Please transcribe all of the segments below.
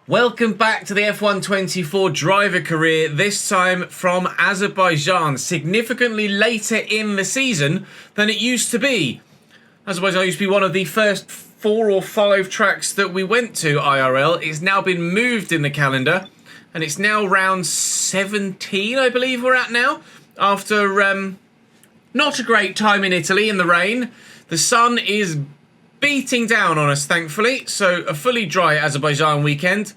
Welcome back to the F124 driver career, this time from Azerbaijan, significantly later in the season than it used to be. Azerbaijan used to be one of the first 4 or 5 tracks that we went to IRL. It's now been moved in the calendar, and it's now round 17, I believe we're at now, after not a great time in Italy in the rain. The sun is beating down on us, thankfully, so a fully dry Azerbaijan weekend.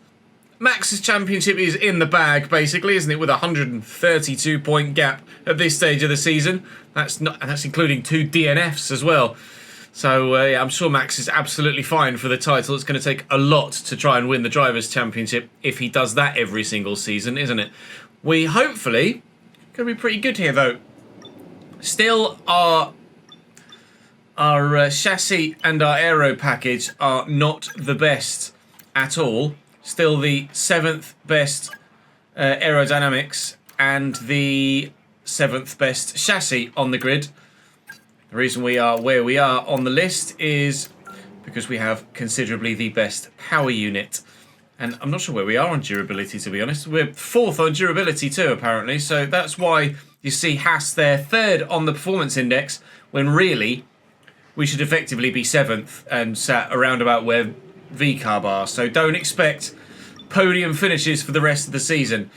Max's championship is in the bag, basically, isn't it, with a 132-point gap at this stage of the season. That's including 2 DNFs as well. So yeah, I'm sure Max is absolutely fine for the title. It's going to take a lot to try and win the Drivers' Championship if he does that every single season, isn't it? We hopefully going to be pretty good here, though. Still, our chassis and our aero package are not the best at all. Still the 7th best aerodynamics and the 7th best chassis on the grid. The reason we are where we are on the list is because we have considerably the best power unit. And I'm not sure where we are on durability, to be honest. We're 4th on durability too, apparently. So that's why you see Haas there 3rd on the performance index, when really we should effectively be 7th and sat around about where VCarb are. So don't expect podium finishes for the rest of the season,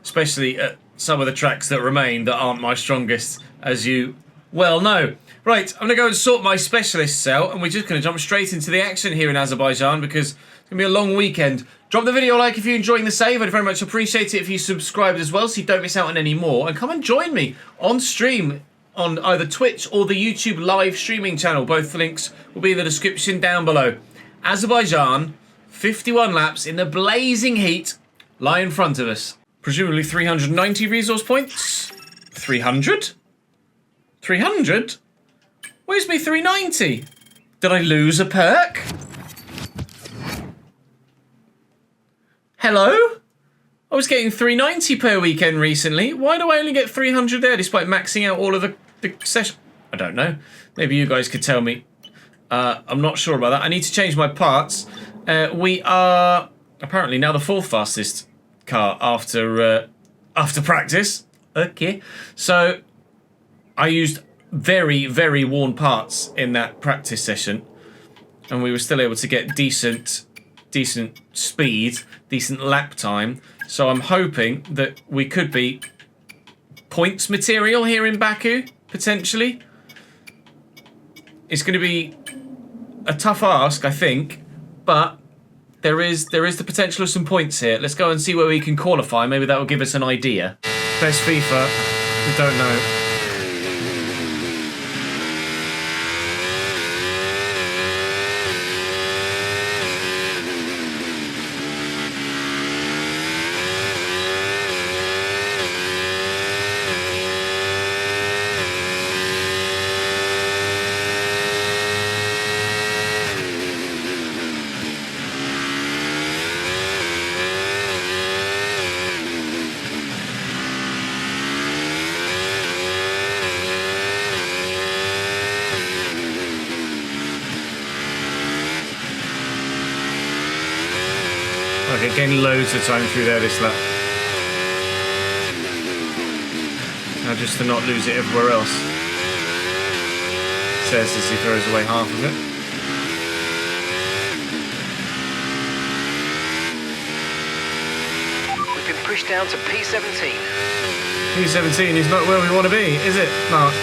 especially at some of the tracks that remain that aren't my strongest, as you well know. Right, I'm going to go and sort my specialists out, and we're just going to jump straight into the action here in Azerbaijan because it's going to be a long weekend. Drop the video a like if you're enjoying the save. I'd very much appreciate it if you subscribed as well so you don't miss out on any more. And come and join me on stream on either Twitch or the YouTube live streaming channel. Both links will be in the description down below. Azerbaijan, 51 laps in the blazing heat, lie in front of us. Presumably 390 resource points. 300? 300? Where's me 390? Did I lose a perk? Hello? I was getting 390 per weekend recently. Why do I only get 300 there despite maxing out all of the session? I don't know. Maybe you guys could tell me. I'm not sure about that. I need to change my parts. We are apparently now the 4th fastest car after practice. Okay. So I used very, very worn parts in that practice session, and we were still able to get decent speed, decent lap time. So I'm hoping that we could be points material here in Baku, potentially. It's going to be a tough ask, I think, but there is the potential of some points here. Let's go and see where we can qualify. Maybe that will give us an idea. Best FIFA, we don't know. Okay, getting loads of time through there this lap. Now just to not lose it everywhere else. Says as he throws away half of it. We've been pushed down to P17. P17 is not where we want to be, is it, Mark?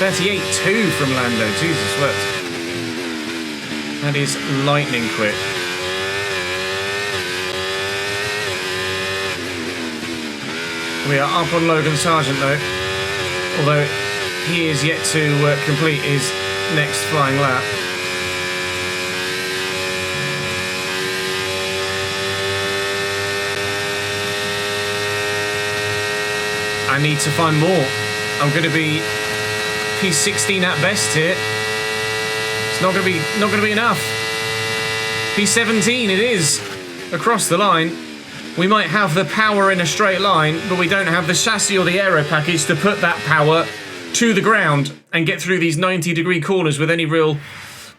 38.2 from Lando. Jesus, what? That is lightning quick. We are up on Logan Sargent though, although he is yet to complete his next flying lap. I need to find more. I'm going to be P16 at best here. It's not going to be enough. P17 it is across the line. We might have the power in a straight line, but we don't have the chassis or the aero package to put that power to the ground and get through these 90-degree corners with any real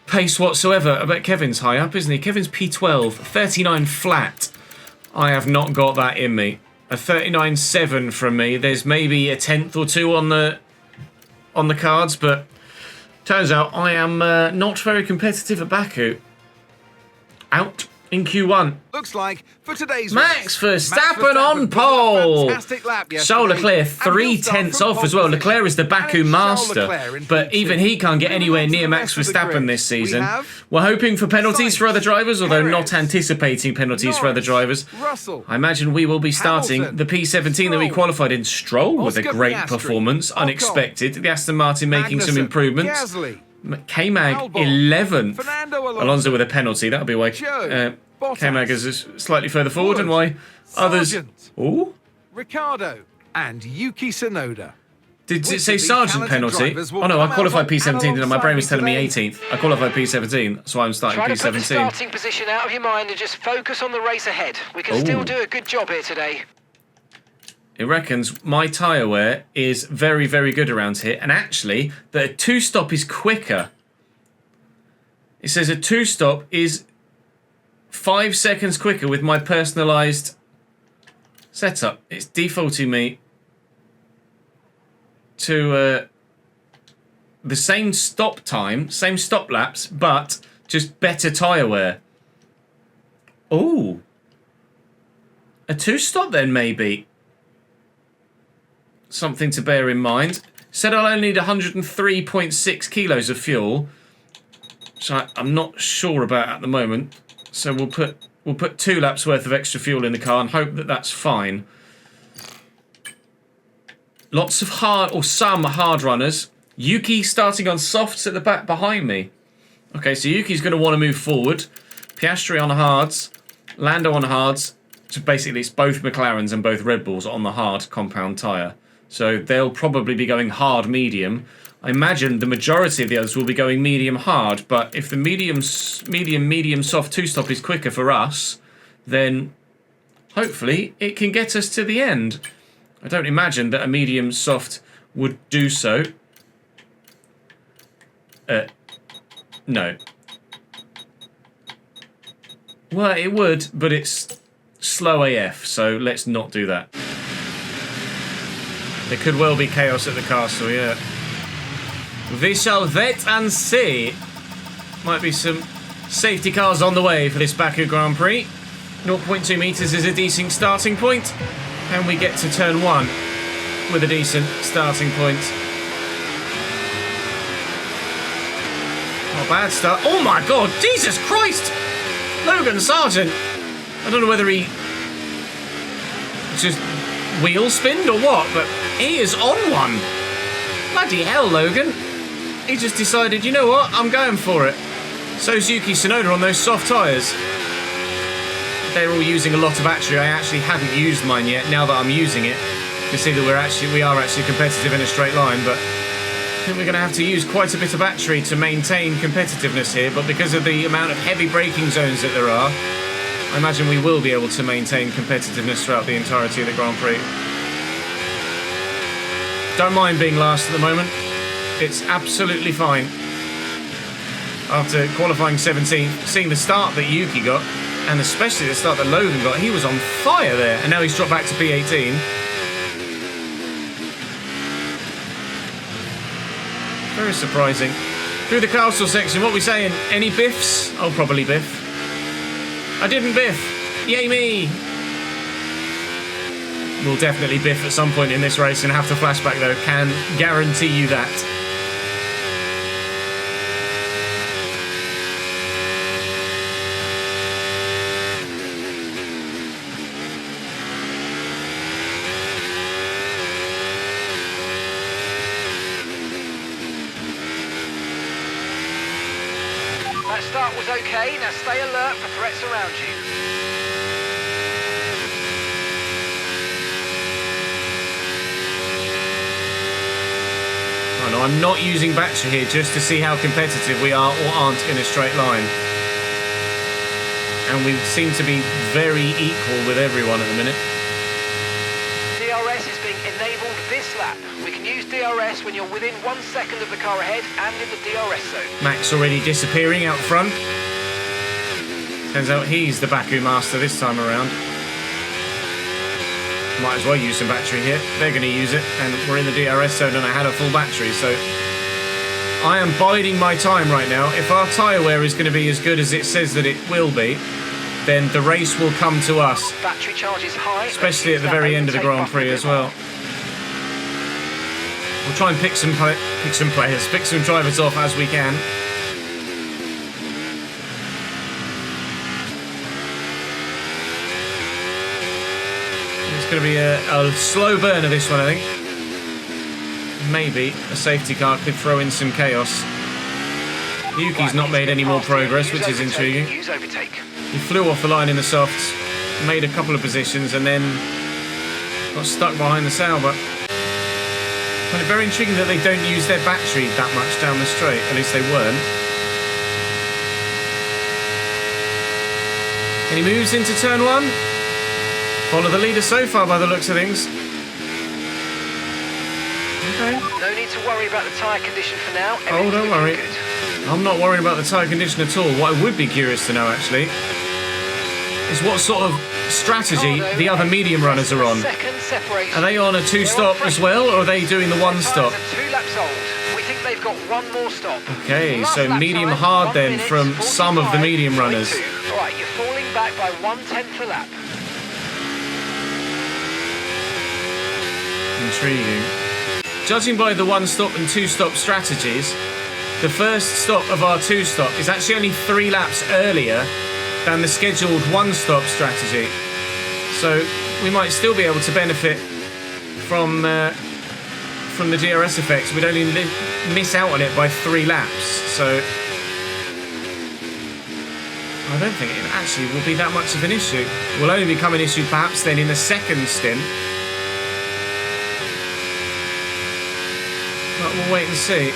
pace whatsoever. I bet Kevin's high up, isn't he? Kevin's P12, 39 flat. I have not got that in me. A 39.7 from me. There's maybe a tenth or two on the cards, but turns out I am not very competitive at Baku. Out in Q1. Looks like for today's Max Verstappen on pole. Charles Leclerc 3/10 off as well. Leclerc is the Baku master, but even he can't get anywhere near Max Verstappen this season. We're hoping for penalties for other drivers, although not anticipating penalties for other drivers. I imagine we will be starting the P17 that we qualified in. Stroll with a great performance, unexpected. The Aston Martin making some improvements. K-Mag 11th. Alonso with a penalty. That'll be why K-Mag is slightly further forward, and why others. Oh, Ricciardo and Yuki Tsunoda. did it say Sargent penalty? Oh no, I qualified P17, and my brain was telling me 18th. I qualified P17, so I'm starting Try to put the P17. starting position out of your mind and just focus on the race ahead. We can still do a good job here today. It reckons my tyre wear is very, very good around here, and actually, that a two-stop is quicker. It says a two-stop is 5 seconds quicker with my personalised setup. It's defaulting me to the same stop time, same stop laps, but just better tyre wear. Oh. A two-stop then, maybe. Something to bear in mind. Said I'll only need 103.6 kilos of fuel, which I'm not sure about at the moment. So we'll put 2 laps worth of extra fuel in the car and hope that that's fine. Lots of some hard runners. Yuki starting on softs at the back behind me. Okay, so Yuki's going to want to move forward. Piastri on hards, Lando on hards. So basically, it's both McLarens and both Red Bulls on the hard compound tyre. So they'll probably be going hard medium. I imagine the majority of the others will be going medium hard, but if the medium soft two-stop is quicker for us, then hopefully it can get us to the end. I don't imagine that a medium soft would do so. No. Well, it would, but it's slow AF, so let's not do that. There could well be chaos at the castle, yeah. We shall wait and see. Might be some safety cars on the way for this Baku Grand Prix. 0.2 metres is a decent starting point. And we get to turn 1 with a decent starting point. Not a bad start. Oh my god, Jesus Christ! Logan Sargent. I don't know whether he just wheel spinned or what, but he is on one. Bloody hell, Logan. He just decided, you know what, I'm going for it. So's Yuki Tsunoda on those soft tyres. They're all using a lot of battery. I actually hadn't used mine yet. Now that I'm using it, you can see that we are actually competitive in a straight line, but I think we're going to have to use quite a bit of battery to maintain competitiveness here, but because of the amount of heavy braking zones that there are, I imagine we will be able to maintain competitiveness throughout the entirety of the Grand Prix. Don't mind being last at the moment. It's absolutely fine. After qualifying 17th, seeing the start that Yuki got, and especially the start that Logan got, he was on fire there, and now he's dropped back to P18. Very surprising. Through the castle section, what are we saying? Any biffs? Oh, probably biff. I didn't biff. Yay me! We'll definitely biff at some point in this race and have to flashback though. Can guarantee you that. That start was okay, now stay alert for threats around you. Oh no, I'm not using battery here just to see how competitive we are or aren't in a straight line. And we seem to be very equal with everyone at the minute. DRS is being enabled this this lap. We can use DRS when you're within 1 second of the car ahead and in the DRS zone. Max already disappearing out front. Turns out he's the Baku master this time around. Might as well use some battery here. They're going to use it, and we're in the DRS zone and I had a full battery, so I am biding my time right now. If our tyre wear is going to be as good as it says that it will be, then the race will come to us. Battery charge is high. Especially at the very end of the Grand Prix as well. We'll try and pick some drivers off as we can. It's going to be a slow burner, this one, I think. Maybe a safety car could throw in some chaos. Yuki's not made any more progress, which is intriguing. He flew off the line in the softs, made a couple of positions, and then got stuck behind the Sauber. But it's very intriguing that they don't use their battery that much down the straight. At least they weren't. And he moves into turn 1. Follow the leader so far by the looks of things. Okay. No need to worry about the tyre condition for now. Oh, don't worry. I'm not worried about the tyre condition at all. What I would be curious to know, actually, is what sort of strategy the other medium runners are on. Are they on a 2-stop as well, or are they doing the 1-stop? 2 laps old. We think they've got 1 more stop. Okay, so medium hard then from some of the medium runners. Alright, you're falling back by 1/10 a lap. Intriguing. Judging by the 1-stop and 2-stop strategies, the first stop of our 2-stop is actually only 3 laps earlier than the scheduled 1-stop strategy. So we might still be able to benefit from the DRS effects. We'd only miss out on it by 3 laps. So I don't think it actually will be that much of an issue. It will only become an issue perhaps then in the second stint. But we'll wait and see.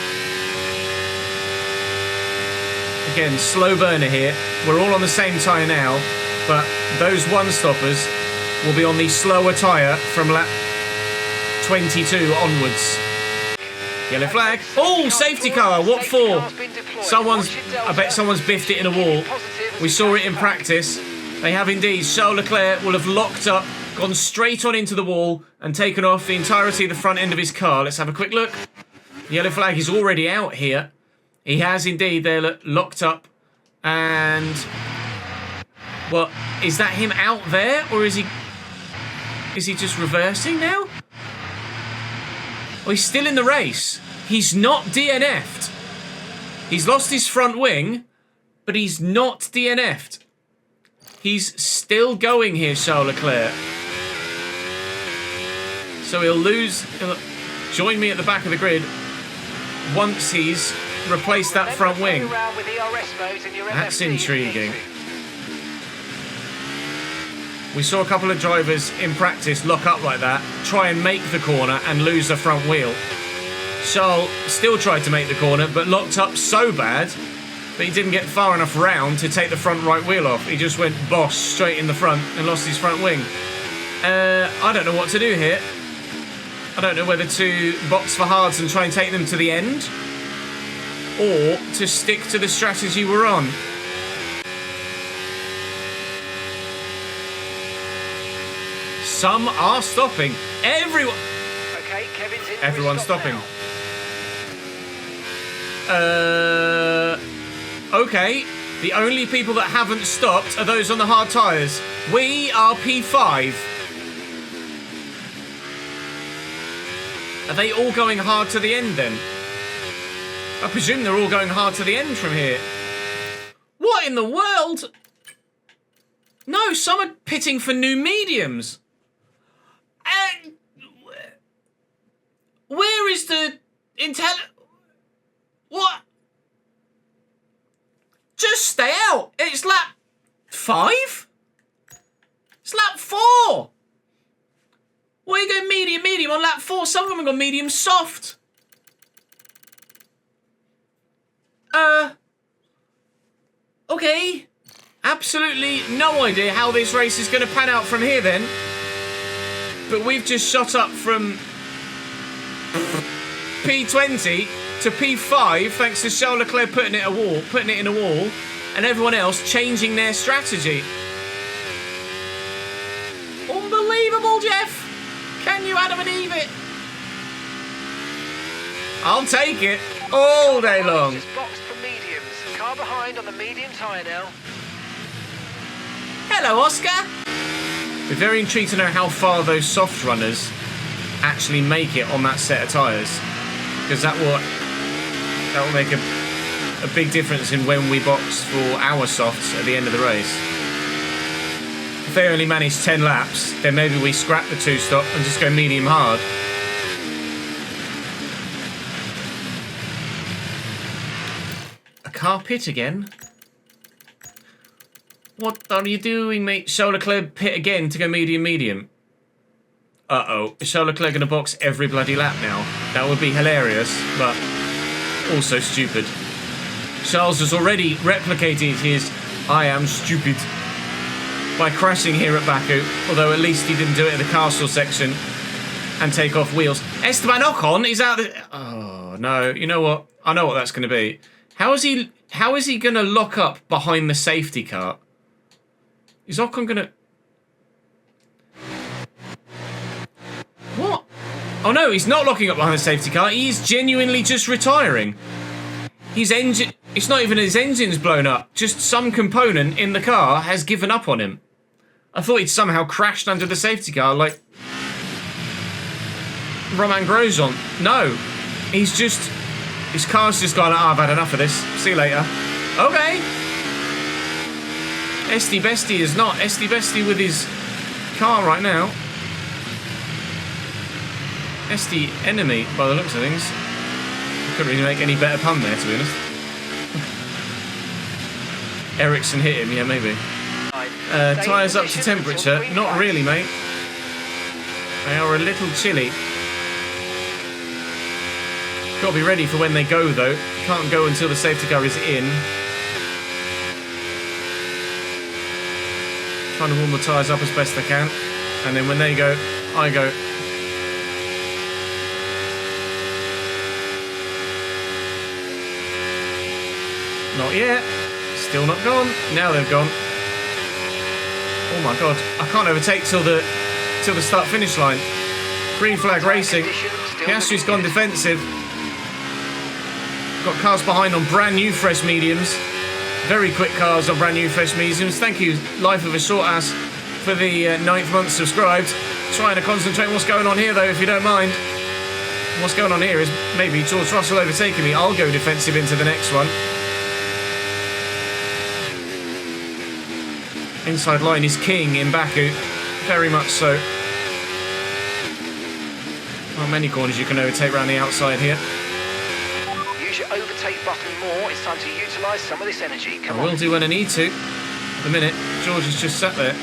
Again, slow burner here. We're all on the same tyre now, but those 1-stoppers will be on the slower tyre from lap 22 onwards. Yellow flag. Oh, safety car. What for? I bet someone's biffed it in a wall. We saw it in practice. They have indeed. Charles Leclerc will have locked up, gone straight on into the wall, and taken off the entirety of the front end of his car. Let's have a quick look. The yellow flag is already out here. He has indeed. They're locked up. And, well, is that him out there? Or is he just reversing now? Oh, he's still in the race. He's not DNF'd. He's lost his front wing, but he's not DNF'd. He's still going here, Charles Leclerc. So he'll join me at the back of the grid once he's replaced that front wing. That's intriguing. We saw a couple of drivers in practice lock up like that, try and make the corner and lose the front wheel. Charles still tried to make the corner, but locked up so bad that he didn't get far enough round to take the front right wheel off. He just went bosh straight in the front and lost his front wing. I don't know what to do here. I don't know whether to box for hards and try and take them to the end, or to stick to the strategy we're on. Some are stopping. Okay, Kevin's in. Everyone's stopping. Okay. The only people that haven't stopped are those on the hard tyres. We are P5. Are they all going hard to the end then? I presume they're all going hard to the end from here. What in the world? No, some are pitting for new mediums. Where is the What? Just stay out. It's lap 5? It's lap 4. Why are you going medium on lap 4? Some of them have gone medium soft. Okay. Absolutely no idea how this race is going to pan out from here then. But we've just shot up from P20 to P5 thanks to Charles Leclerc putting it in a wall, and everyone else changing their strategy. Unbelievable, Jeff. Can you Adam and Eve it? I'll take it all day long. Just boxed for mediums. Car behind on the medium tyre now. Hello, Oscar. We're very intrigued to know how far those soft runners actually make it on that set of tyres, because that will make a big difference in when we box for our softs at the end of the race. If they only manage 10 laps, then maybe we scrap the 2-stop and just go medium hard. A car pit again? What are you doing, mate? Charles Leclerc pit again to go medium. Uh-oh. Is Charles Leclerc going to box every bloody lap now? That would be hilarious, but also stupid. Charles has already replicated his I am stupid by crashing here at Baku, although at least he didn't do it in the castle section and take off wheels. Esteban Ocon is out there. Oh, no. You know what? I know what that's going to be. How is he going to lock up behind the safety car? Is Ocon going to... What? Oh, no, he's not locking up behind the safety car. He's genuinely just retiring. His engine... It's not even his engine's blown up. Just some component in the car has given up on him. I thought he'd somehow crashed under the safety car like Romain Grosjean. No. He's just... His car's just gone, I've had enough of this. See you later. Okay. Esty Bestie is not. Esty Bestie with his car right now. Esty Enemy, by the looks of things. Couldn't really make any better pun there, to be honest. Ericsson hit him, yeah, maybe. Tyres up to temperature. Not really, mate. They are a little chilly. Got to be ready for when they go, though. Can't go until the safety car is in. Trying to warm the tyres up as best I can. And then when they go, I go. Not yet. Still not gone. Now they've gone. Oh my god. I can't overtake till the start-finish line. Green flag racing. Piastri's gone defensive. Got cars behind on brand new fresh mediums. Very quick cars on brand new fresh mediums. Thank you, Life of a Short Ass, for the 9th month subscribed. Trying to concentrate on what's going on here, though, if you don't mind. What's going on here is maybe George Russell overtaking me. I'll go defensive into the next one. Inside line is king in Baku. Very much so. Not many corners you can overtake around the outside here. Use your overtake button more. It's time to utilise some of this energy. Come on. I will do when I need to. At the minute, George is just sat there.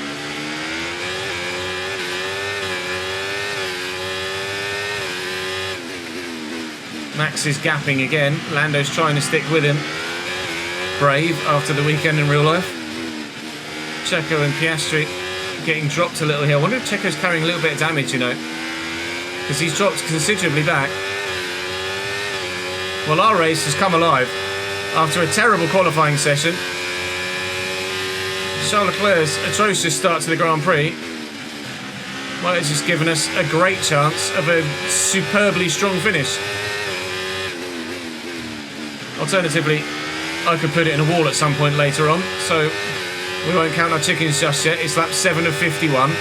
Max is gapping again. Lando's trying to stick with him. Brave after the weekend in real life. Checo and Piastri getting dropped a little here. I wonder if Checo's carrying a little bit of damage, you know, because he's dropped considerably back. Well, our race has come alive after a terrible qualifying session. Charles Leclerc's atrocious start to the Grand Prix, well, it's just given us a great chance of a superbly strong finish. Alternatively, I could put it in a wall at some point later on, so we won't count our chickens just yet. It's lap 7 of 51. Ooh,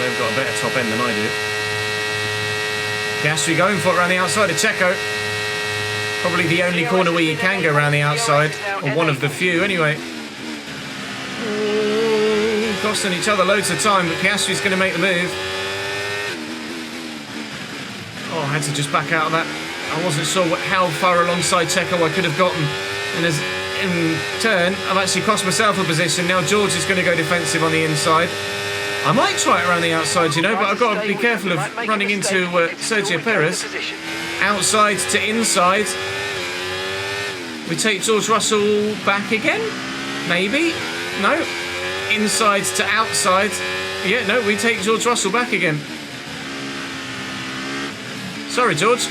they've got a better top end than I do. Piastri going for it around the outside of Checo. Probably the only corner where you can go around the outside, or one of the few anyway. Ooh, costing each other loads of time, but Piastri's going to make the move. Oh, I had to just back out of that. I wasn't sure how far alongside Checo I could have gotten. And as in turn, I've actually cost myself a position. Now George is going to go defensive on the inside. I might try it around the outside, you know, but I've got to be careful of running into Sergio Perez. Outside to inside. We take George Russell back again? Maybe? No. Inside to outside. Yeah, no, we take George Russell back again. Sorry, George.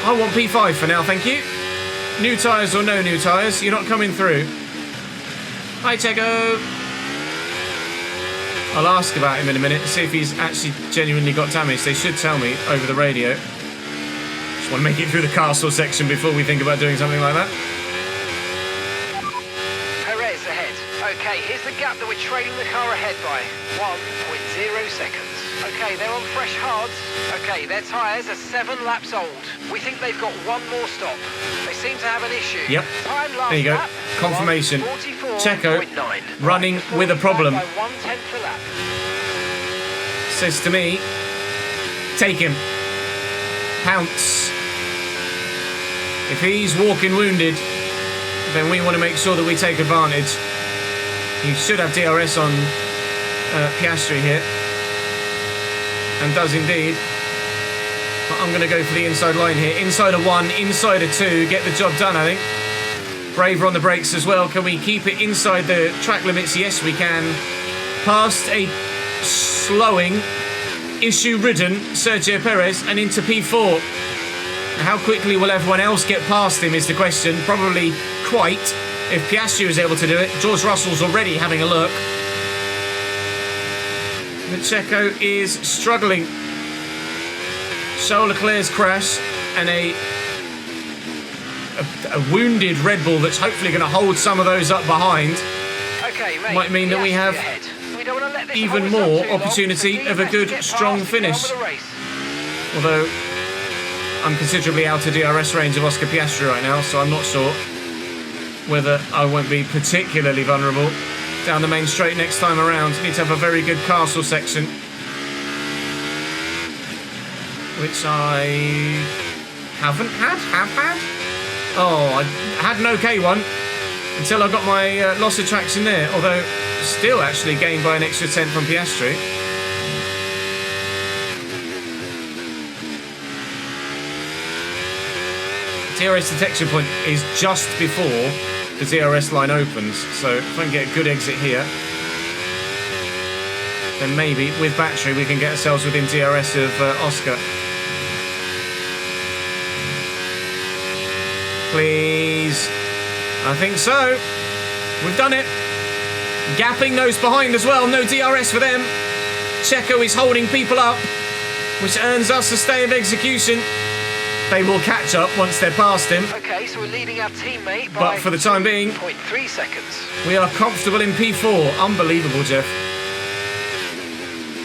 I want P5 for now, thank you. New tyres or no new tyres, you're not coming through. Hi, Checo. I'll ask about him in a minute, see if he's actually genuinely got damage. They should tell me over the radio. Just want to make it through the castle section before we think about doing something like that. Perez ahead. Okay, here's the gap that we're trailing the car ahead by. 1.0 seconds. Okay, they're on fresh hards. Okay, their tyres are 7 laps old. We think they've got one more stop. They seem to have an issue. Yep. Time last there you go. lap, Confirmation. 1:44.9. Checo running with a problem. By 1/10 a lap. Says to me, take him. Pounce. If he's walking wounded, then we want to make sure that we take advantage. He should have DRS on Piastri here. And does indeed. But I'm going to go for the inside line here. Inside a 1, inside a 2. Get the job done, I think. Braver on the brakes as well. Can we keep it inside the track limits? Yes, we can. Past a slowing, issue-ridden Sergio Perez and into P4. How quickly will everyone else get past him is the question. Probably quite. If Piastri was able to do it. George Russell's already having a look. But Checo is struggling. Charles Leclerc's crash and a wounded Red Bull that's hopefully going to hold some of those up behind. Okay, mate, might mean that we have even more opportunity of a good, strong finish. Although I'm considerably out of DRS range of Oscar Piastri right now, so I'm not sure whether I won't be particularly vulnerable down the main straight next time around. Need to have a very good castle section, which I haven't had. Oh, I had an okay one until I got my loss of traction there, although still actually gained by an extra 10 from Piastri. DRS detection point is just before the DRS line opens, so if I can get a good exit here, then maybe with battery we can get ourselves within DRS of Oscar. Please. I think so. We've done it. Gapping those behind as well. No DRS for them. Checo is holding people up, which earns us a stay of execution. They will catch up once they're past him. Okay, so we're leading our teammate by but for the time being, 0.3 seconds. We are comfortable in P4. Unbelievable, Jeff.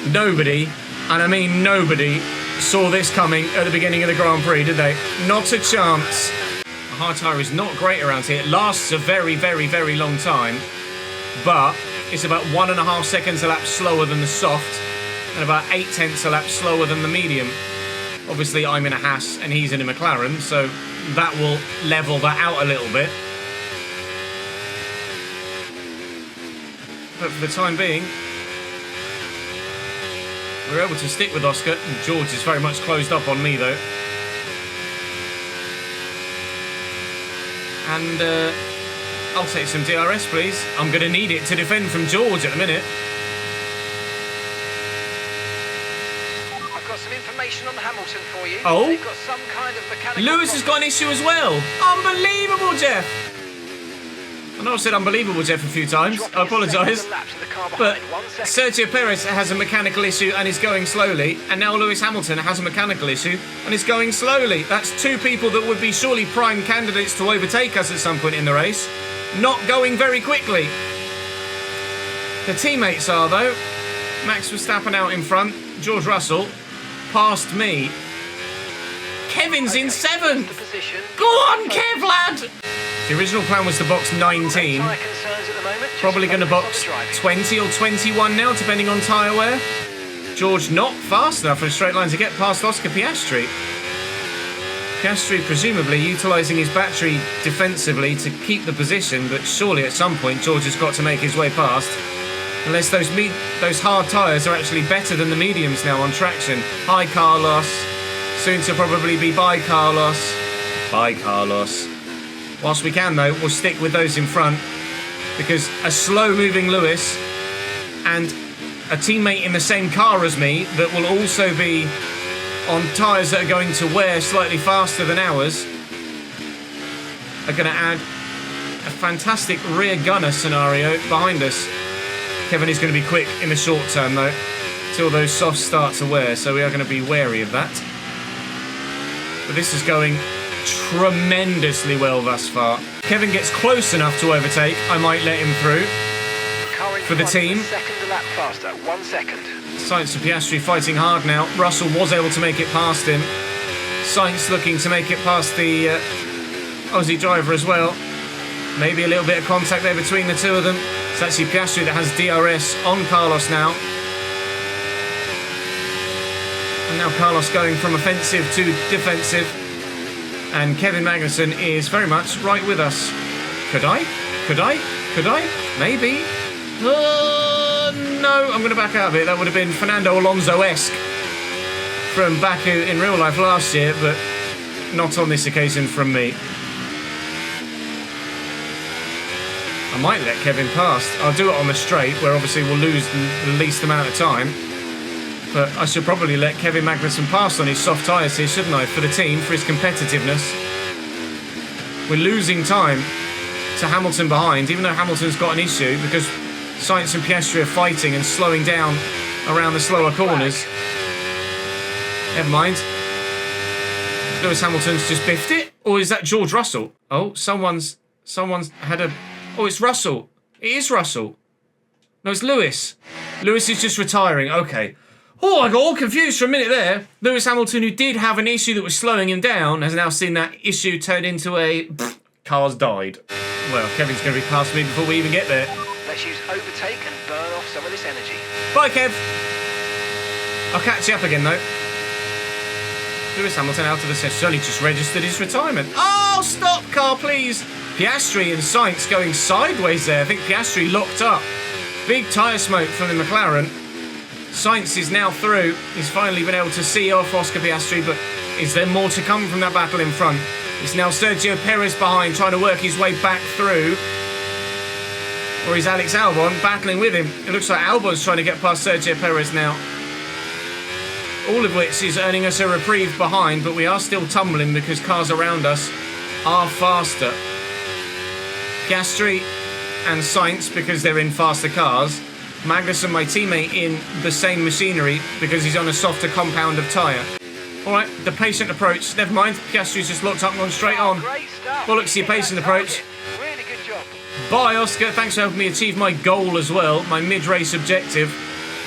Nobody, and I mean nobody, saw this coming at the beginning of the Grand Prix, did they? Not a chance. A hard tyre is not great around here. It lasts a very, very, very long time, but it's about 1.5 seconds a lap slower than the soft, and about 0.8 a lap slower than the medium. Obviously, I'm in a Haas and he's in a McLaren, so that will level that out a little bit. But for the time being, we're able to stick with Oscar. And George is very much closed up on me, though. And I'll take some DRS, please. I'm going to need it to defend from George at the minute. Some information on Hamilton for you. Oh? They've got some kind of mechanical Lewis has got an issue as well. Unbelievable, Jeff. I know I've said unbelievable, Jeff, a few times. I apologise. But Sergio Perez has a mechanical issue and is going slowly. And now Lewis Hamilton has a mechanical issue and is going slowly. That's two people that would be surely prime candidates to overtake us at some point in the race. Not going very quickly. The teammates are, though. Max Verstappen out in front. George Russell past me. Kevin's in 7th. Go on, Kev, lad. The original plan was to box 19. Probably going to box 20 or 21 now, depending on tyre wear. George not fast enough in a straight line to get past Oscar Piastri. Piastri presumably utilising his battery defensively to keep the position, but surely at some point George has got to make his way past. Unless those hard tyres are actually better than the mediums now on traction. Hi, Carlos. Soon to probably be bye, Carlos. Bye, Carlos. Whilst we can, though, we'll stick with those in front, because a slow-moving Lewis and a teammate in the same car as me that will also be on tyres that are going to wear slightly faster than ours are going to add a fantastic rear gunner scenario behind us. Kevin is going to be quick in the short term, though, till those softs start to wear, so we are going to be wary of that. But this is going tremendously well thus far. Kevin gets close enough to overtake. I might let him through for the team. Second a lap faster, 1 second. Sainz and Piastri fighting hard now. Russell was able to make it past him. Sainz looking to make it past the Aussie driver as well. Maybe a little bit of contact there between the two of them. It's actually Piastri that has DRS on Carlos now. And now Carlos going from offensive to defensive. And Kevin Magnussen is very much right with us. Could I? Maybe. No, I'm going to back out of it. That would have been Fernando Alonso-esque from Baku in real life last year, but not on this occasion from me. I might let Kevin past. I'll do it on the straight, where obviously we'll lose the least amount of time. But I should probably let Kevin Magnussen pass on his soft tyres here, shouldn't I, for the team, for his competitiveness. We're losing time to Hamilton behind, even though Hamilton's got an issue, because Sainz and Piastri are fighting and slowing down around the slower corners. Never mind. Lewis Hamilton's just biffed it. Or is that George Russell? Oh, someone's had a... Oh, it's Russell. It is Russell. No, it's Lewis. Lewis is just retiring. Okay. Oh, I got all confused for a minute there. Lewis Hamilton, who did have an issue that was slowing him down, has now seen that issue turn into a... Car's died. Well, Kevin's going to be past me before we even get there. Let's use overtake and burn off some of this energy. Bye, Kev. I'll catch you up again, though. Lewis Hamilton out of the session. He's only just registered his retirement. Oh, stop, car, please. Piastri and Sainz going sideways there. I think Piastri locked up. Big tyre smoke from the McLaren. Sainz is now through. He's finally been able to see off Oscar Piastri, but is there more to come from that battle in front? It's now Sergio Perez behind, trying to work his way back through. Or is Alex Albon battling with him? It looks like Albon's trying to get past Sergio Perez now. All of which is earning us a reprieve behind, but we are still tumbling because cars around us are faster. Piastri and Sainz because they're in faster cars. Magnussen, my teammate, in the same machinery because he's on a softer compound of tyre. Alright, the patient approach. Never mind, Piastri's just locked up and gone straight on. Bollocks to your patient approach. Really good job. Bye, Oscar. Thanks for helping me achieve my goal as well, my mid-race objective.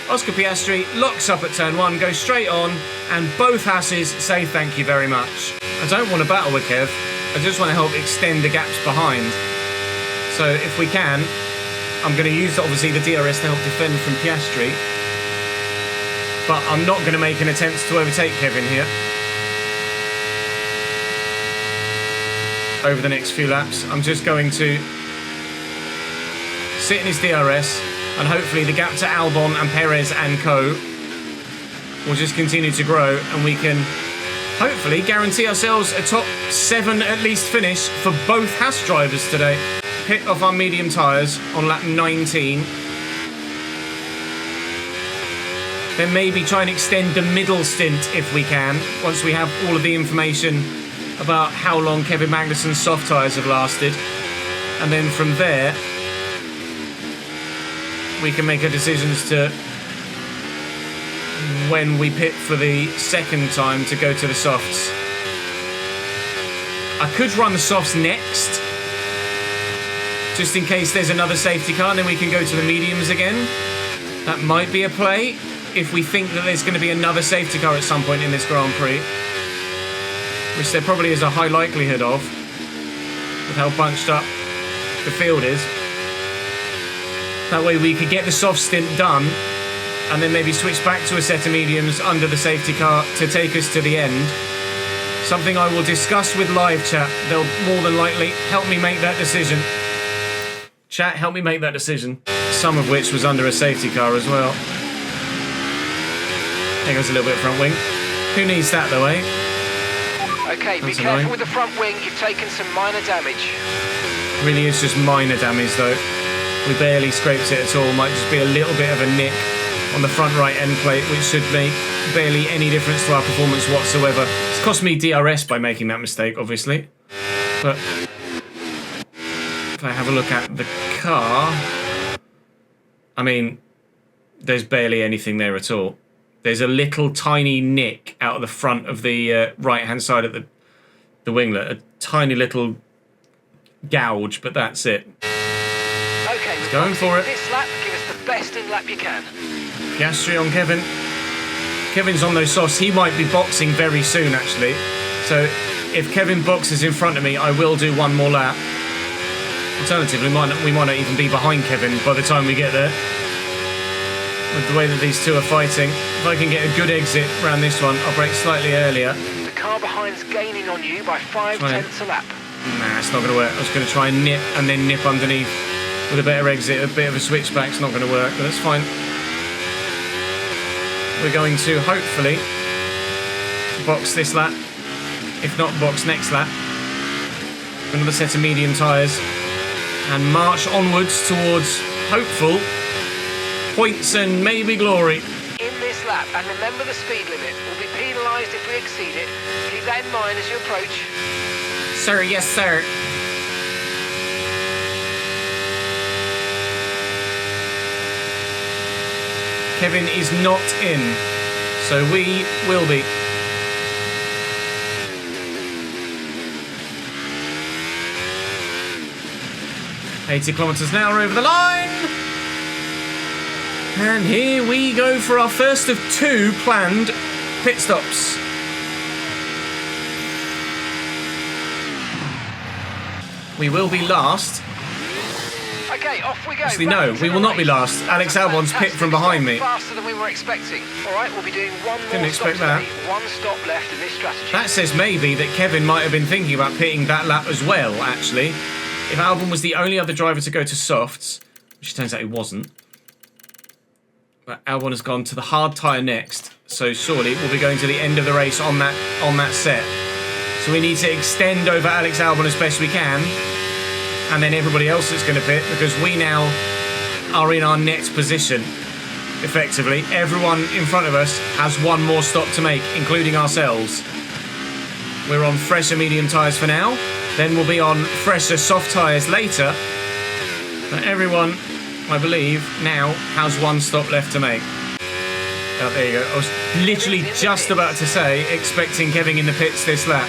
Oscar Piastri locks up at turn 1, goes straight on, and both Hasses say thank you very much. I don't want to battle with Kev. I just want to help extend the gaps behind. So if we can, I'm going to use, obviously, the DRS to help defend from Piastri. But I'm not going to make an attempt to overtake Kevin here. Over the next few laps, I'm just going to sit in his DRS, and hopefully the gap to Albon and Perez and co will just continue to grow, and we can hopefully guarantee ourselves a top 7 at least finish for both Haas drivers today. Pit off our medium tyres on lap 19. Then maybe try and extend the middle stint if we can, once we have all of the information about how long Kevin Magnussen's soft tyres have lasted. And then from there, we can make our decisions to when we pit for the second time to go to the softs. I could run the softs next, just in case there's another safety car, and then we can go to the mediums again. That might be a play, if we think that there's going to be another safety car at some point in this Grand Prix. Which there probably is a high likelihood of, with how bunched up the field is. That way we could get the soft stint done, and then maybe switch back to a set of mediums under the safety car to take us to the end. Something I will discuss with live chat. They'll more than likely help me make that decision. Chat, help me make that decision. Some of which was under a safety car as well. There goes a little bit of front wing. Who needs that though, eh? Okay, be That's careful annoying. with the front wing. You've taken some minor damage. Really is just minor damage though. We barely scraped it at all. Might just be a little bit of a nick on the front right end plate, which should make barely any difference to our performance whatsoever. It's cost me DRS by making that mistake, obviously. But if I have a look at the car, I mean, there's barely anything there at all. There's a little tiny nick out of the front of the right-hand side of the winglet. A tiny little gouge, but that's it. Okay, we're going for it. This lap, give us the best in lap you can. Piastri on Kevin. Kevin's on those softs. He might be boxing very soon, actually. So if Kevin boxes in front of me, I will do one more lap. Alternatively, we might not even be behind Kevin by the time we get there. With the way that these two are fighting, if I can get a good exit around this one, I'll brake slightly earlier. The car behind's gaining on you by 5/10 a lap. Nah, it's not going to work. I was going to try and nip and then nip underneath with a better exit, a bit of a switchback. It's not going to work, but that's fine. We're going to hopefully box this lap, if not box next lap. Another set of medium tyres and march onwards towards hopeful points and maybe glory. In this lap, and remember the speed limit. We'll be penalised if we exceed it. Keep that in mind as you approach. Sir, yes, sir. Kevin is not in, so we will be. $80 kilometres an hour over the line. And here we go for our first of 2 planned pit stops. We will be last. Okay, off we go. Actually, no, we will not be last. Alex Albon's pit from behind me. Faster than we were expecting. All right, we'll be doing one more Didn't stop expect that. today. One stop left in this strategy. That says maybe that Kevin might have been thinking about pitting that lap as well, actually. If Albon was the only other driver to go to softs, which turns out he wasn't. But Albon has gone to the hard tyre next, so surely we'll be going to the end of the race on that set. So we need to extend over Alex Albon as best we can, and then everybody else that's going to pit, because we now are in our net position, effectively. Everyone in front of us has one more stop to make, including ourselves. We're on fresher medium tyres for now, then we'll be on fresher soft tyres later. But everyone, I believe, now has one stop left to make. Oh, there you go. I was literally just about to say, expecting Kevin in the pits this lap.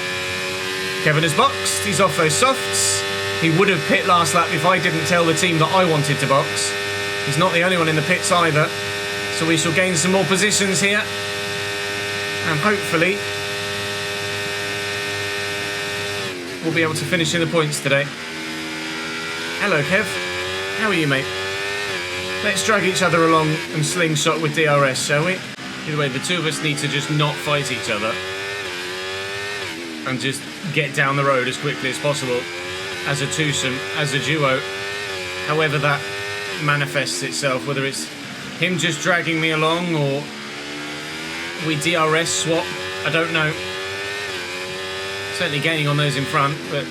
Kevin has boxed, he's off those softs. He would have pit last lap if I didn't tell the team that I wanted to box. He's not the only one in the pits either. So we shall gain some more positions here. And hopefully we'll be able to finish in the points today. Hello, Kev. How are you, mate? Let's drag each other along and slingshot with DRS, shall we? Either way, the two of us need to just not fight each other and just get down the road as quickly as possible as a twosome, as a duo, however that manifests itself, whether it's him just dragging me along or we DRS swap, I don't know. Certainly gaining on those in front, but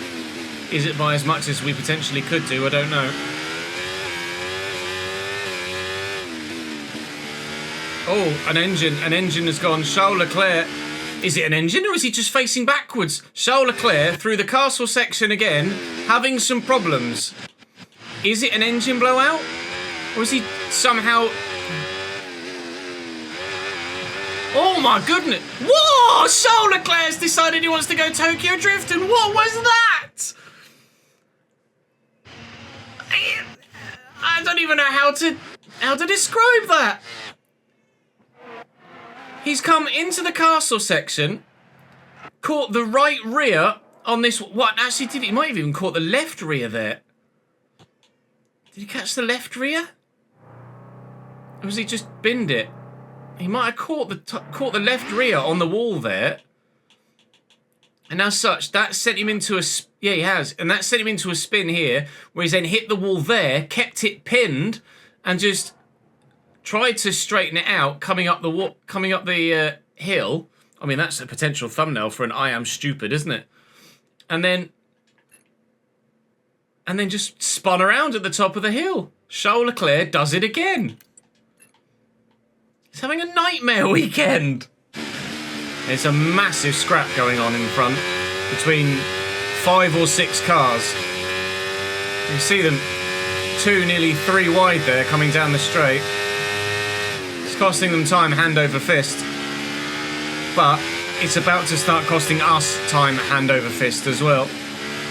is it by as much as we potentially could do? I don't know. Oh, an engine has gone. Charles Leclerc. Is it an engine or is he just facing backwards? Charles Leclerc through the castle section again, having some problems. Is it an engine blowout? Or is he somehow... Oh my goodness. Whoa! Charles Leclerc's decided he wants to go Tokyo Drift, and what was that? I don't even know how to describe that. He's come into the castle section, caught the right rear on this... What? Actually, he might have even caught the left rear there. Did he catch the left rear? Or was he just binned it? He might have caught the left rear on the wall there. And as such, that sent him into a... Yeah, he has. And that sent him into a spin here, where he's then hit the wall there, kept it pinned, and just... tried to straighten it out coming up the hill, I mean, that's a potential thumbnail for an I Am Stupid, isn't it? And then just spun around at the top of the hill. Charles Leclerc does it again. He's having a nightmare weekend. There's a massive scrap going on in front between 5 or 6 cars. You see them 2, nearly 3 wide there coming down the straight. It's costing them time hand over fist. But it's about to start costing us time hand over fist as well.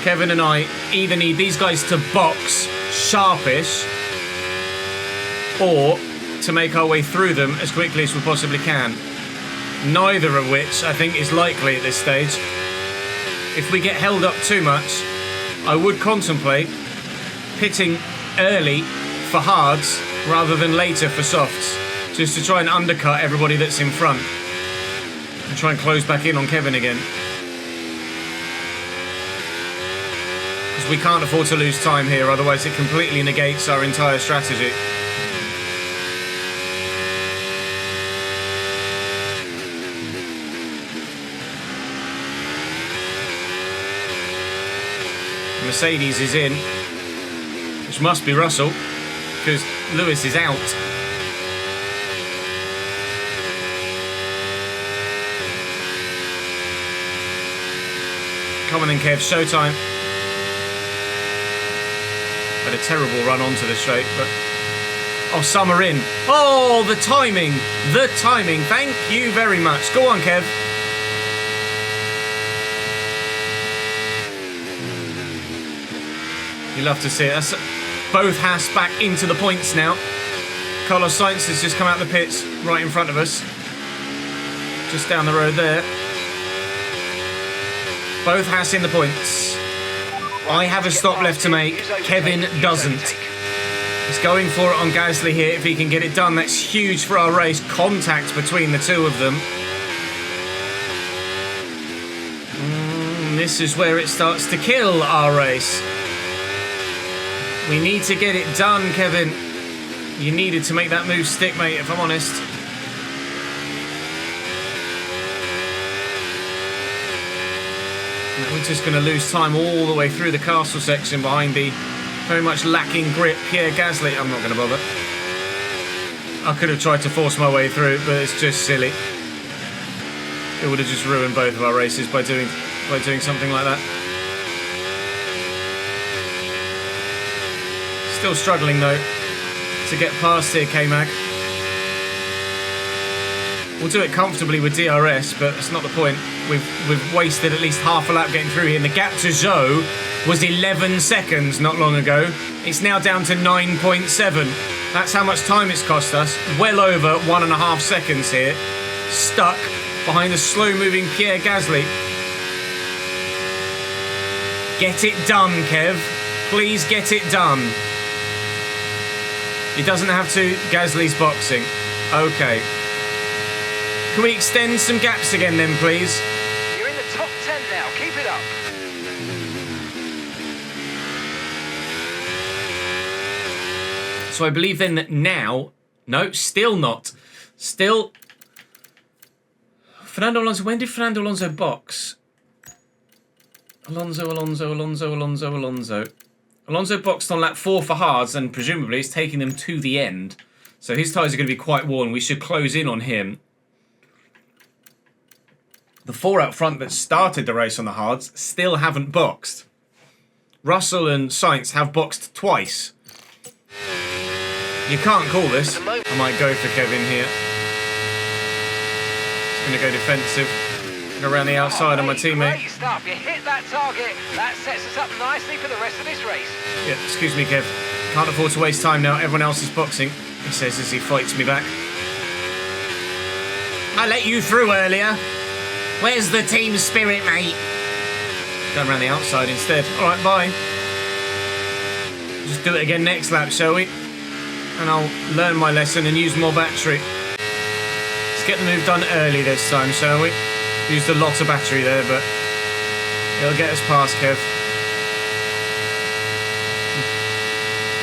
Kevin and I either need these guys to box sharpish or to make our way through them as quickly as we possibly can. Neither of which I think is likely at this stage. If we get held up too much, I would contemplate pitting early for hards rather than later for softs, just to try and undercut everybody that's in front and try and close back in on Kevin again. Because we can't afford to lose time here, otherwise it completely negates our entire strategy. Mercedes is in, which must be Russell, because Lewis is out. Come on then, Kev, showtime. Had a terrible run onto the straight, but... Oh, some are in. Oh, the timing. The timing. Thank you very much. Go on, Kev. You love to see it. That's both Haas back into the points now. Carlos Sainz has just come out the pits right in front of us. Just down the road there. Both Haas in the points. I have a stop left to make. Kevin doesn't. He's going for it on Gasly here. If he can get it done, that's huge for our race. Contact between the two of them. This is where it starts to kill our race. We need to get it done, Kevin. You needed to make that move stick, mate, if I'm honest. Now we're just going to lose time all the way through the castle section behind the very much lacking grip Pierre Gasly. I'm not going to bother. I could have tried to force my way through, but it's just silly. It would have just ruined both of our races by doing something like that. Still struggling though to get past here, K-Mag. We'll do it comfortably with DRS, but that's not the point. We've wasted at least half a lap getting through here. And the gap to Zhou was 11 seconds not long ago. It's now down to 9.7. That's how much time it's cost us. Well over 1.5 seconds here. Stuck behind the slow-moving Pierre Gasly. Get it done, Kev. Please get it done. He doesn't have to. Gasly's boxing. Okay. Can we extend some gaps again then, please? You're in the top 10 now. Keep it up. So I believe then that now... No, still not. Still... Fernando Alonso. When did Fernando Alonso box? Alonso. Alonso boxed on lap 4 for hards, and presumably it's taking them to the end. So his tyres are going to be quite worn. We should close in on him. The 4 out front that started the race on the hards still haven't boxed. Russell and Sainz have boxed twice. You can't call this. I might go for Kevin here. Just going to go defensive. Go around the outside on my teammate. Great stuff. You hit that target. That sets us up nicely for the rest of this race. Yeah, excuse me, Kev. Can't afford to waste time now. Everyone else is boxing, he says as he fights me back. I let you through earlier. Where's the team spirit, mate? Go around the outside instead. All right, bye. Just do it again next lap, shall we? And I'll learn my lesson and use more battery. Let's get the move done early this time, shall we? Used a lot of battery there, but it'll get us past Kev.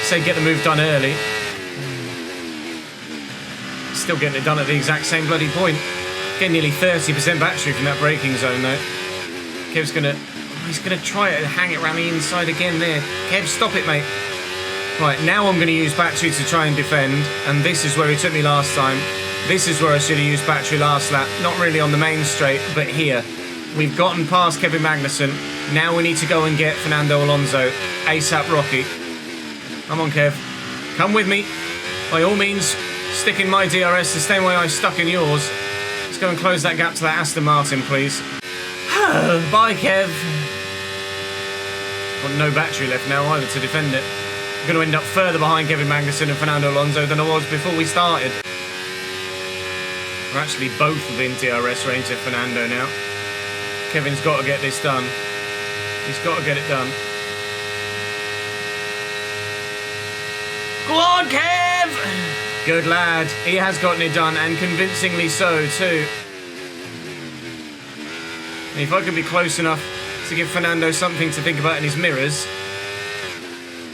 Say get the move done early. Still getting it done at the exact same bloody point. Getting nearly 30% battery from that braking zone though. Kev's gonna... He's gonna try to hang it around the inside again there. Kev, stop it, mate. Right, now I'm gonna use battery to try and defend, and this is where he took me last time. This is where I should have used battery last lap. Not really on the main straight, but here. We've gotten past Kevin Magnussen. Now we need to go and get Fernando Alonso. ASAP Rocky. Come on, Kev. Come with me. By all means, stick in my DRS the same way I stuck in yours. Let's go and close that gap to that Aston Martin, please. Bye, Kev. Got no battery left now either to defend it. I'm going to end up further behind Kevin Magnussen and Fernando Alonso than I was before we started. We're actually both within DRS range of Fernando now. Kevin's got to get this done. He's got to get it done. Go on, Kev! Good lad. He has gotten it done, and convincingly so, too. And if I could be close enough to give Fernando something to think about in his mirrors,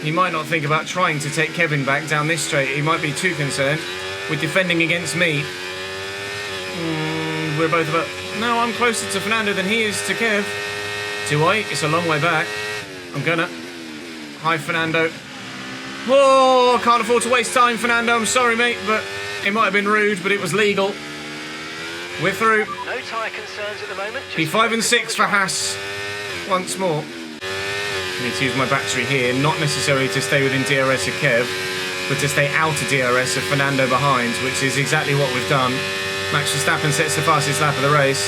he might not think about trying to take Kevin back down this straight. He might be too concerned with defending against me. We're both about... No, I'm closer to Fernando than he is to Kev. Do I? It's a long way back. I'm gonna. Hi, Fernando. Oh, I can't afford to waste time, Fernando. I'm sorry, mate, but it might have been rude, but it was legal. We're through. No tyre concerns at the moment. P5 and 6 for Haas. Once more. I need to use my battery here, not necessarily to stay within DRS of Kev, but to stay out of DRS of Fernando behind, which is exactly what we've done. Max Verstappen sets the fastest lap of the race.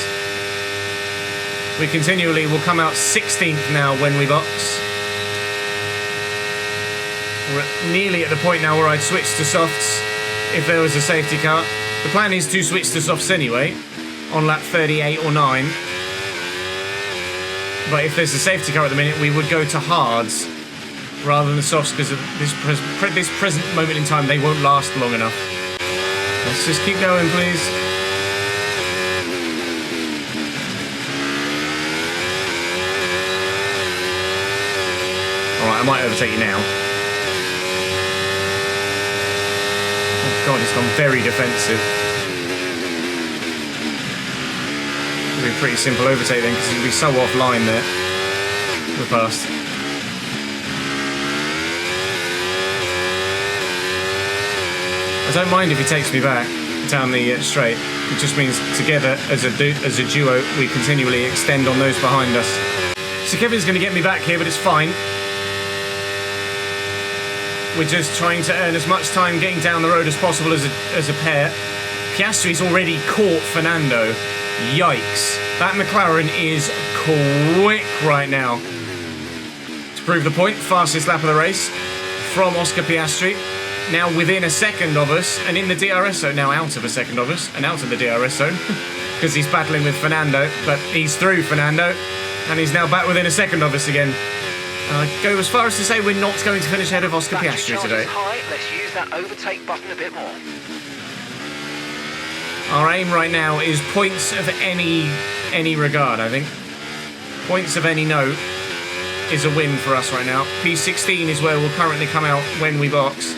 We continually will come out 16th now when we box. We're nearly at the point now where I'd switch to softs if there was a safety car. The plan is to switch to softs anyway, on lap 38 or 9. But if there's a safety car at the minute, we would go to hards rather than softs, because of this present moment in time, they won't last long enough. Let's just keep going, please. Alright, I might overtake you now. Oh god, it's gone very defensive. It'll be a pretty simple overtake then, because it'll be so offline there. We're past. I don't mind if he takes me back down the straight. It just means together as a duo we continually extend on those behind us. So Kevin's going to get me back here, but it's fine. We're just trying to earn as much time getting down the road as possible as a pair. Piastri's already caught Fernando. Yikes. That McLaren is quick right now. To prove the point, fastest lap of the race from Oscar Piastri. Now within a second of us, and in the DRS zone, now out of a second of us, and out of the DRS zone, because he's battling with Fernando, but he's through Fernando, and he's now back within a second of us again. Go as far as to say we're not going to finish ahead of Oscar Piastri today. High. Let's use that overtake button a bit more. Our aim right now is points of any regard, I think. Points of any note is a win for us right now. P16 is where we'll currently come out when we box.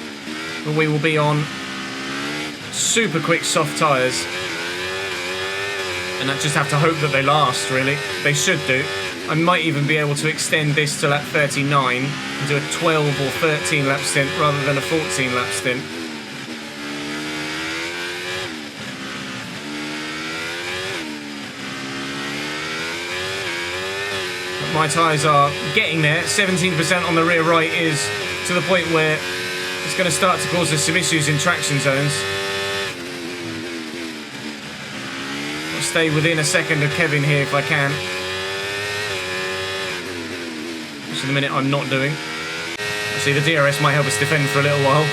But we will be on super quick soft tyres. And I just have to hope that they last, really. They should do. I might even be able to extend this to lap 39 and do a 12 or 13 lap stint rather than a 14 lap stint. But my tyres are getting there. 17% on the rear right is to the point where it's going to start to cause us some issues in traction zones. I'll stay within a second of Kevin here if I can. Which in the minute I'm not doing. See, the DRS might help us defend for a little while.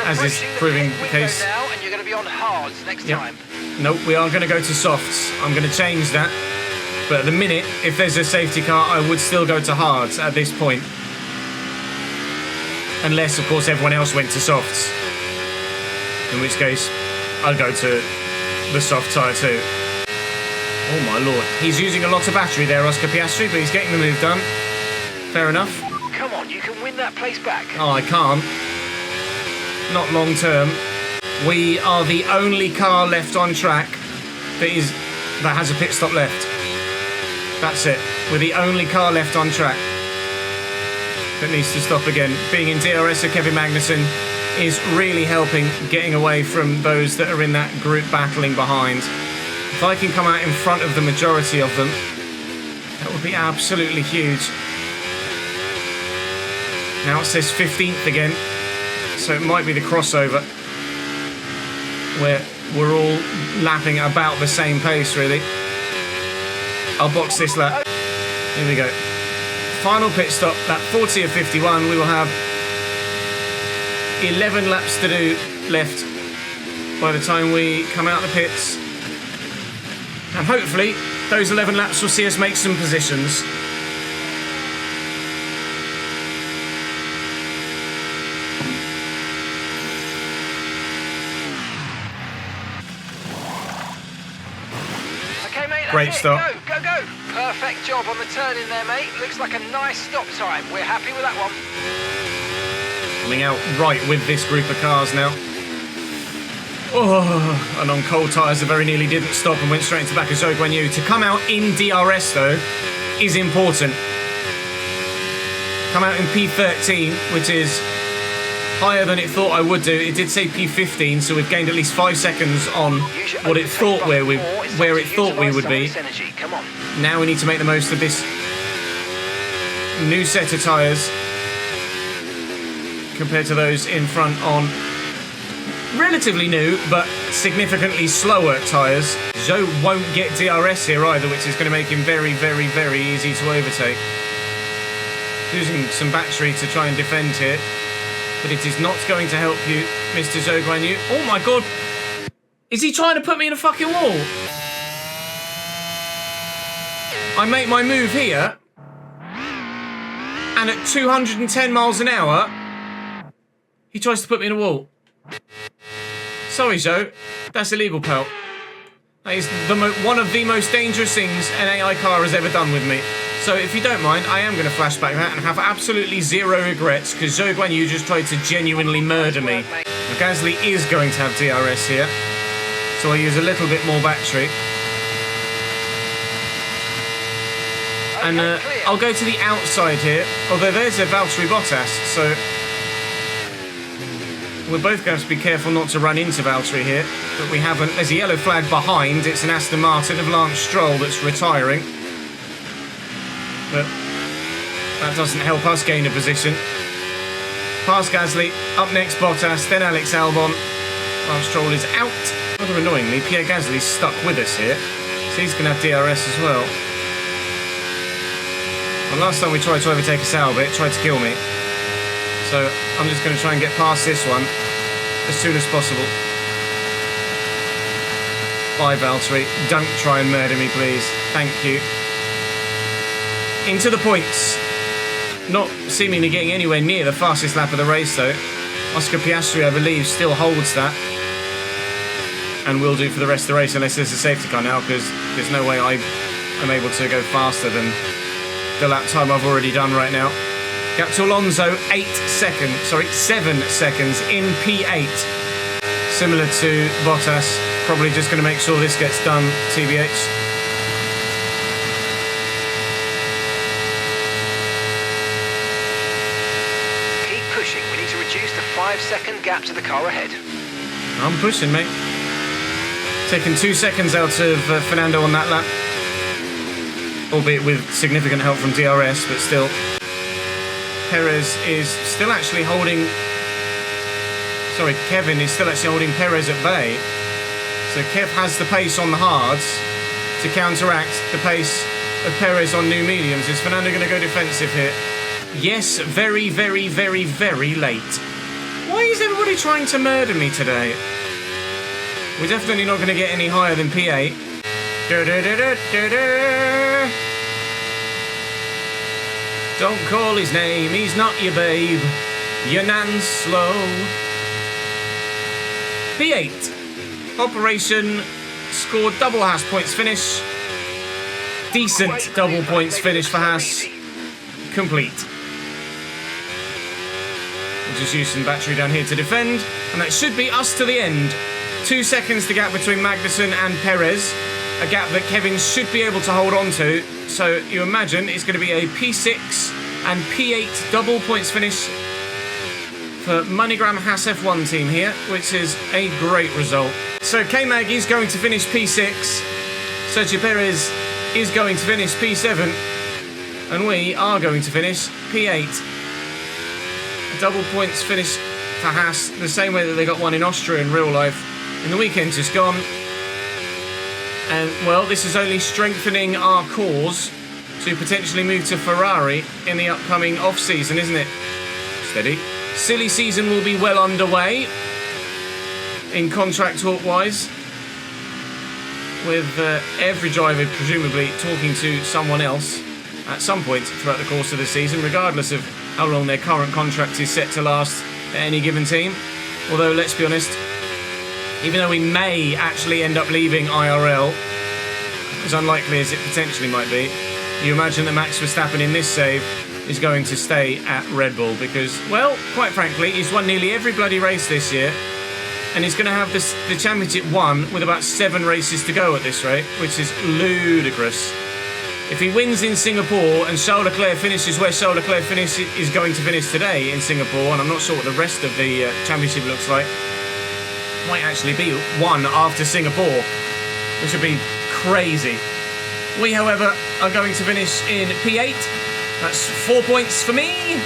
As is proving the case. Now, and you're going to be on hards next time. Nope, we are going to go to softs. I'm going to change that. But at the minute, if there's a safety car, I would still go to hards at this point. Unless, of course, everyone else went to softs. In which case, I'll go to the soft tyre too. Oh my lord. He's using a lot of battery there, Oscar Piastri, but he's getting the move done. Fair enough. Come on, you can win that place back. Oh, I can't. Not long term. We are the only car left on track that has a pit stop left. That's it. We're the only car left on track that needs to stop again. Being in DRS of Kevin Magnussen is really helping getting away from those that are in that group battling behind. If I can come out in front of the majority of them, that would be absolutely huge. Now it says 15th again, so it might be the crossover where we're all lapping about the same pace, really. I'll box this lap. Here we go. Final pit stop, lap 40 of 51. We will have 11 laps to do left by the time we come out the pits. And hopefully, those 11 laps will see us make some positions. Okay, mate, that's Great it. stop. Go, go, go. Perfect job on the turn in there, mate. Looks like a nice stop time. We're happy with that one. Coming out right with this group of cars now. Oh, and on cold tyres, I very nearly didn't stop and went straight into Baku Zhou Guanyu. To come out in DRS, though, is important. Come out in P13, which is higher than it thought I would do. It did say P15, so we've gained at least 5 seconds on what it thought where it thought we would be. Now we need to make the most of this new set of tyres compared to those in front on relatively new but significantly slower tyres. Zhou won't get DRS here either, which is going to make him very, very, very easy to overtake. Using some battery to try and defend here, but it is not going to help you, Mr. Zhou Guanyu. Oh my god! Is he trying to put me in a fucking wall? I make my move here, and at 210 miles an hour, he tries to put me in a wall. Sorry, Zhou. That's illegal, pal. That is one of the most dangerous things an AI car has ever done with me. So if you don't mind, I am going to flashback that and have absolutely zero regrets, because Zhou Guanyu just tried to genuinely murder me. Gasly is going to have DRS here, so I'll use a little bit more battery. And I'll go to the outside here, although there's a Valtteri Bottas, so we're both going to have to be careful not to run into Valtteri here, but we haven't. There's a yellow flag behind. It's an Aston Martin of Lance Stroll that's retiring. But that doesn't help us gain a position. Past Gasly, up next Bottas, then Alex Albon. Lance Stroll is out. Rather annoyingly, Pierre Gasly's stuck with us here, so he's going to have DRS as well. And last time we tried to overtake a Sauber, it tried to kill me. So I'm just going to try and get past this one as soon as possible. Bye, Valtteri. Don't try and murder me, please. Thank you. Into the points. Not seemingly getting anywhere near the fastest lap of the race, though. Oscar Piastri, I believe, still holds that. And will do for the rest of the race, unless there's a safety car now, because there's no way I am able to go faster than the lap time I've already done right now. Gap to Alonso, 7 seconds in P8. Similar to Bottas. Probably just going to make sure this gets done, TBH. Keep pushing. We need to reduce the 5-second gap to the car ahead. I'm pushing, mate. Taking 2 seconds out of Fernando on that lap. Albeit with significant help from DRS, but still. Perez is still actually holding... Sorry, Kevin is still actually holding Perez at bay. So Kev has the pace on the hards to counteract the pace of Perez on new mediums. Is Fernando going to go defensive here? Yes, very, very, very, very late. Why is everybody trying to murder me today? We're definitely not going to get any higher than P8. Don't call his name, he's not your babe. Your nan's slow. P8. Operation scored double Haas points finish. Decent double points finish for Haas. Complete. We'll just use some battery down here to defend. And that should be us to the end. 2 seconds the gap between Magnussen and Perez. a gap that Kevin should be able to hold on to. So you imagine it's going to be a P6 and P8 double points finish for MoneyGram Haas F1 team here, which is a great result. So K-Mag is going to finish P6, Sergio Perez is going to finish P7, and we are going to finish P8. Double points finish for Haas, the same way that they got one in Austria in real life in the weekend just gone. And, well, this is only strengthening our cause to potentially move to Ferrari in the upcoming off-season, isn't it? Steady. Silly season will be well underway in contract talk-wise, with every driver presumably talking to someone else at some point throughout the course of the season, regardless of how long their current contract is set to last at any given team. Although, let's be honest, even though we may actually end up leaving IRL, as unlikely as it potentially might be, you imagine that Max Verstappen in this save is going to stay at Red Bull because, well, quite frankly, he's won nearly every bloody race this year, and he's going to have the championship won with about 7 races to go at this rate, which is ludicrous. If he wins in Singapore and Charles Leclerc finishes where Charles Leclerc is going to finish today in Singapore, and I'm not sure what the rest of the championship looks like, might actually be one after Singapore, which would be crazy. We, however, are going to finish in P8. That's 4 points for me,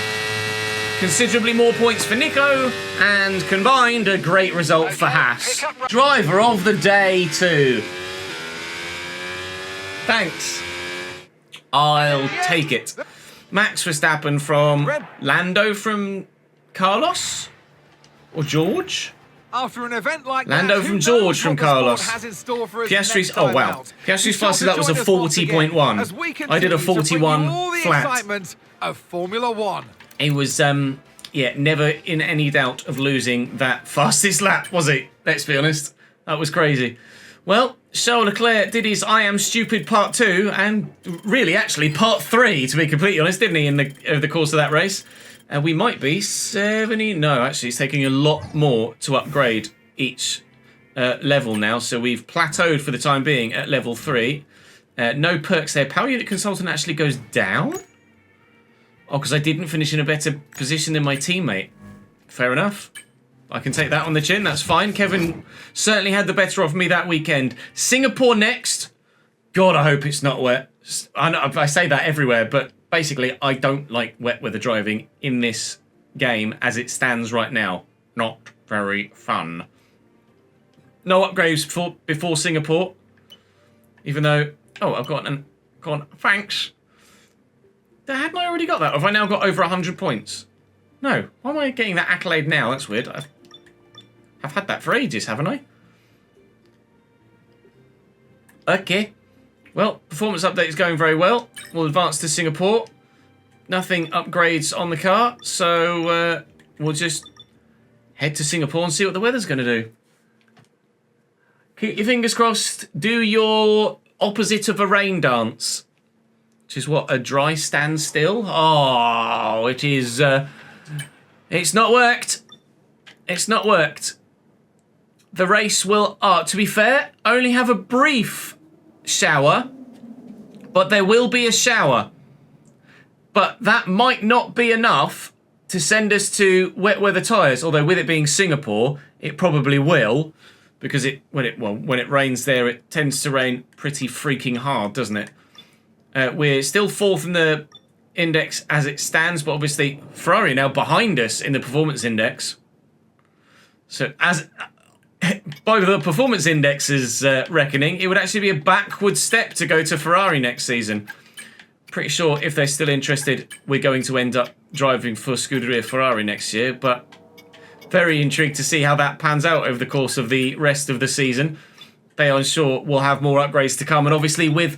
considerably more points for Nico, and combined a great result for Haas. Driver of the day too. Thanks. I'll take it. Max Verstappen from Lando from Carlos? Or George? After an event like Lando that, from George from Carlos. Piastri's, oh wow. Piastri's fastest that was a 40.1. I did a 41 flat. Of Formula One. He was, yeah, never in any doubt of losing that fastest lap, was he? Let's be honest. That was crazy. Well, Charles Leclerc did his I Am Stupid Part 2, and really, actually, Part 3, to be completely honest, didn't he, over the course of that race? We might be 70... No, actually, it's taking a lot more to upgrade each level now, so we've plateaued for the time being at level 3. No perks there. Power Unit Consultant actually goes down? Oh, because I didn't finish in a better position than my teammate. Fair enough. I can take that on the chin, that's fine. Kevin certainly had the better of me that weekend. Singapore next. God, I hope it's not wet. I know I say that everywhere, but basically I don't like wet weather driving in this game as it stands right now. Not very fun. No upgrades before Singapore. Even though... Oh, I've got an... Go on, thanks. Hadn't I already got that? Or have I now got over 100 points? No. Why am I getting that accolade now? That's weird. I've had that for ages, haven't I? Okay. Well, performance update is going very well. We'll advance to Singapore. Nothing upgrades on the car, so we'll just head to Singapore and see what the weather's going to do. Keep your fingers crossed. Do your opposite of a rain dance. Which is what? A dry standstill? Oh, it is... it's not worked. It's not worked. The race will, to be fair, only have a brief shower. But there will be a shower. But that might not be enough to send us to wet weather tyres. Although with it being Singapore, it probably will. Because when it rains there, it tends to rain pretty freaking hard, doesn't it? We're still 4th in the index as it stands, but obviously Ferrari now behind us in the performance index. So as by the performance index's reckoning, it would actually be a backward step to go to Ferrari next season. Pretty sure if they're still interested, we're going to end up driving for Scuderia Ferrari next year, but very intrigued to see how that pans out over the course of the rest of the season. They, I'm sure, will have more upgrades to come, and obviously with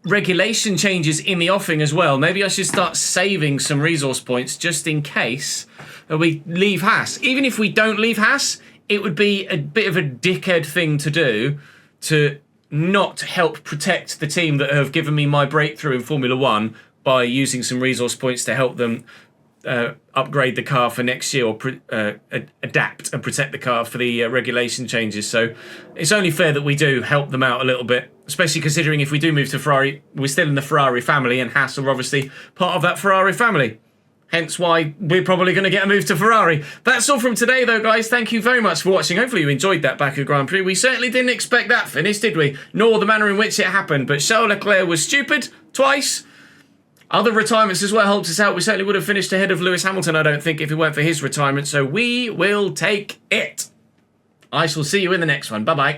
regulation changes in the offing as well, maybe I should start saving some resource points just in case we leave Haas. Even if we don't leave Haas, it would be a bit of a dickhead thing to do to not help protect the team that have given me my breakthrough in Formula 1 by using some resource points to help them upgrade the car for next year or adapt and protect the car for the regulation changes. So it's only fair that we do help them out a little bit, especially considering if we do move to Ferrari, we're still in the Ferrari family and Haas are obviously part of that Ferrari family. Hence why we're probably going to get a move to Ferrari. That's all from today, though, guys. Thank you very much for watching. Hopefully you enjoyed that Baku Grand Prix. We certainly didn't expect that finish, did we? Nor the manner in which it happened. But Charles Leclerc was stupid twice. Other retirements as well helped us out. We certainly would have finished ahead of Lewis Hamilton, I don't think, if it weren't for his retirement. So we will take it. I shall see you in the next one. Bye-bye.